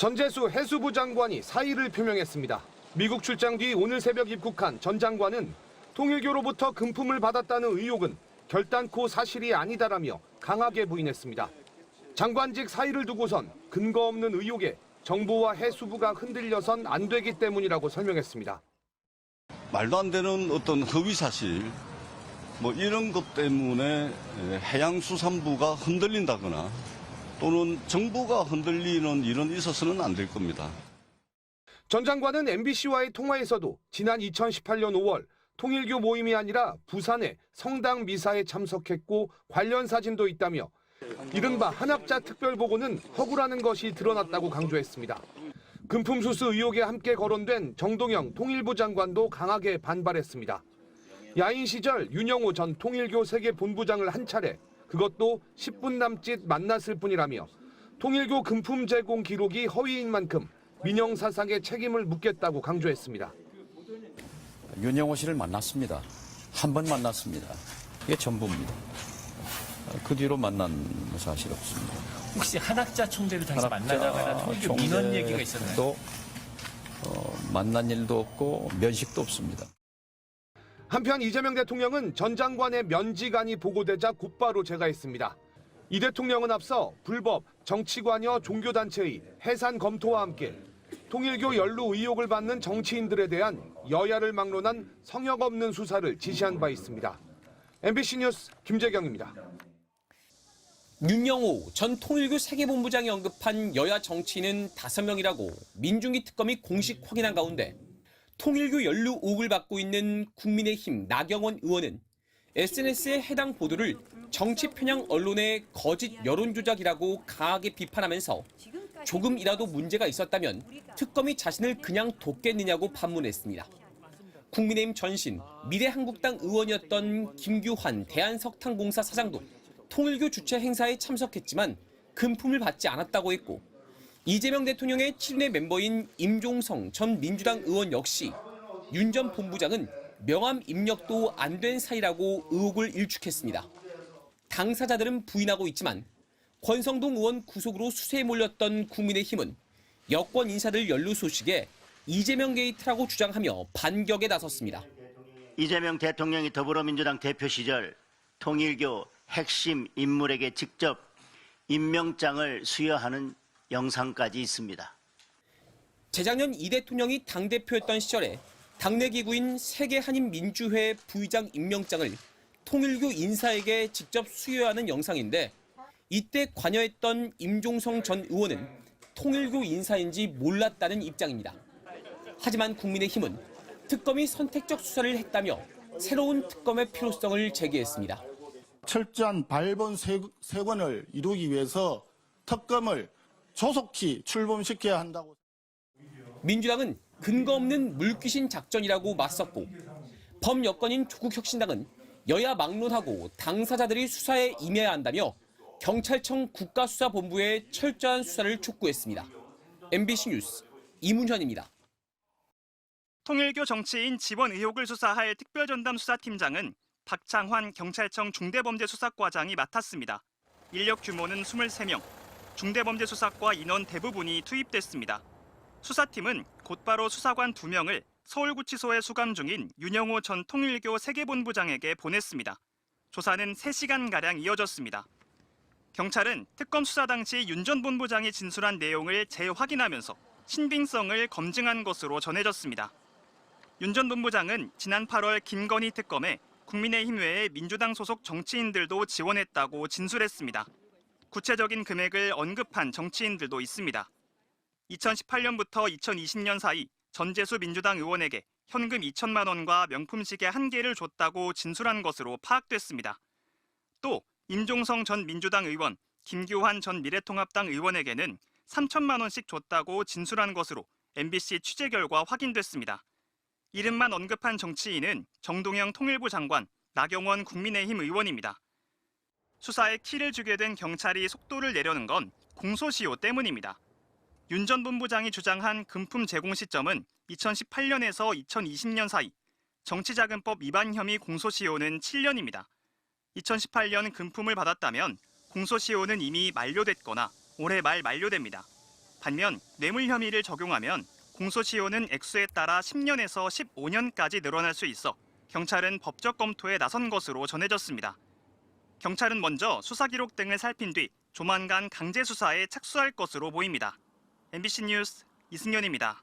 전재수 해수부 장관이 사의를 표명했습니다. 미국 출장 뒤 오늘 새벽 입국한 전 장관은 통일교로부터 금품을 받았다는 의혹은 결단코 사실이 아니다라며 강하게 부인했습니다. 장관직 사의를 두고선 근거 없는 의혹에 정부와 해수부가 흔들려선 안 되기 때문이라고 설명했습니다. 말도 안 되는 어떤 허위 사실, 이런 것 때문에 해양수산부가 흔들린다거나 또는 정부가 흔들리는 일은 있어서는 안 될 겁니다. 전 장관은 MBC와의 통화에서도 지난 2018년 5월 통일교 모임이 아니라 부산의 성당 미사에 참석했고 관련 사진도 있다며 이른바 한학자 특별보고는 허구라는 것이 드러났다고 강조했습니다. 금품 수수 의혹에 함께 거론된 정동영 통일부 장관도 강하게 반발했습니다. 야인 시절 윤영호 전 통일교 세계본부장을 한 차례, 그것도 10분 남짓 만났을 뿐이라며 통일교 금품 제공 기록이 허위인 만큼 민영사상의 책임을 묻겠다고 강조했습니다. 윤영호 씨를 만났습니다. 한 번 만났습니다. 이게 전부입니다. 그 뒤로 만난 사실 없습니다. 혹시 한학자 총재를 다시 만나자거나 통일교 민원 얘기가 있었나요? 또 만난 일도 없고 면식도 없습니다. 한편 이재명 대통령은 전 장관의 면직안이 보고되자 곧바로 제가했습니다. 이 대통령은 앞서 불법 정치관여 종교단체의 해산 검토와 함께 통일교 연루 의혹을 받는 정치인들에 대한 여야를 막론한 성역 없는 수사를 지시한 바 있습니다. MBC 뉴스 김재경입니다. 윤영호 전 통일교 세계본부장이 언급한 여야 정치인은 5명이라고 민중기 특검이 공식 확인한 가운데 통일교 연루 의혹을 받고 있는 국민의힘 나경원 의원은 SNS에 해당 보도를 정치 편향 언론의 거짓 여론조작이라고 강하게 비판하면서 조금이라도 문제가 있었다면 특검이 자신을 그냥 뒀겠느냐고 반문했습니다. 국민의힘 전신 미래한국당 의원이었던 김규환 대한석탄공사 사장도 통일교 주최 행사에 참석했지만 금품을 받지 않았다고 했고 이재명 대통령의 7대 멤버인 임종성 전 민주당 의원 역시 윤 전 본부장은 명함 입력도 안 된 사이라고 의혹을 일축했습니다. 당사자들은 부인하고 있지만 권성동 의원 구속으로 수세에 몰렸던 국민의힘은 여권 인사들 연루 소식에 이재명 게이트라고 주장하며 반격에 나섰습니다. 이재명 대통령이 더불어민주당 대표 시절 통일교 핵심 인물에게 직접 임명장을 수여하는 영상까지 있습니다. 재작년 이 대통령이 당대표였던 시절에 당내 기구인 세계한인민주회 부의장 임명장을 통일교 인사에게 직접 수여하는 영상인데 이때 관여했던 임종성 전 의원은 통일교 인사인지 몰랐다는 입장입니다. 하지만 국민의힘은 특검이 선택적 수사를 했다며 새로운 특검의 필요성을 제기했습니다. 철저한 발본 세권을 이루기 위해서 특검을 조속히 출범시켜야 한다고. 민주당은 근거 없는 물귀신 작전이라고 맞섰고 범여권인 조국혁신당은 여야 막론하고 당사자들이 수사에 임해야 한다며 경찰청 국가수사본부의 철저한 수사를 촉구했습니다. MBC 뉴스 이문현입니다. 통일교 정치인 지원 의혹을 수사할 특별전담 수사팀장은 박창환 경찰청 중대범죄수사과장이 맡았습니다. 인력 규모는 23명, 중대범죄수사과 인원 대부분이 투입됐습니다. 수사팀은 곧바로 수사관 2명을 서울구치소에 수감 중인 윤영호 전 통일교 세계본부장에게 보냈습니다. 조사는 3시간가량 이어졌습니다. 경찰은 특검 수사 당시 윤 전 본부장이 진술한 내용을 재확인하면서 신빙성을 검증한 것으로 전해졌습니다. 윤 전 본부장은 지난 8월 김건희 특검에 국민의힘 외에 민주당 소속 정치인들도 지원했다고 진술했습니다. 구체적인 금액을 언급한 정치인들도 있습니다. 2018년부터 2020년 사이 전재수 민주당 의원에게 현금 2천만 원과 명품 시계 1개를 줬다고 진술한 것으로 파악됐습니다. 또 임종성 전 민주당 의원, 김규환 전 미래통합당 의원에게는 3천만 원씩 줬다고 진술한 것으로 MBC 취재 결과 확인됐습니다. 이름만 언급한 정치인은 정동영 통일부 장관, 나경원 국민의힘 의원입니다. 수사에 키를 주게 된 경찰이 속도를 내려는 건 공소시효 때문입니다. 윤 전 본부장이 주장한 금품 제공 시점은 2018년에서 2020년 사이, 정치자금법 위반 혐의 공소시효는 7년입니다. 2018년 금품을 받았다면 공소시효는 이미 만료됐거나 올해 말 만료됩니다. 반면 뇌물 혐의를 적용하면 공소시효는 액수에 따라 10년에서 15년까지 늘어날 수 있어 경찰은 법적 검토에 나선 것으로 전해졌습니다. 경찰은 먼저 수사 기록 등을 살핀 뒤 조만간 강제 수사에 착수할 것으로 보입니다. MBC 뉴스 이승현입니다.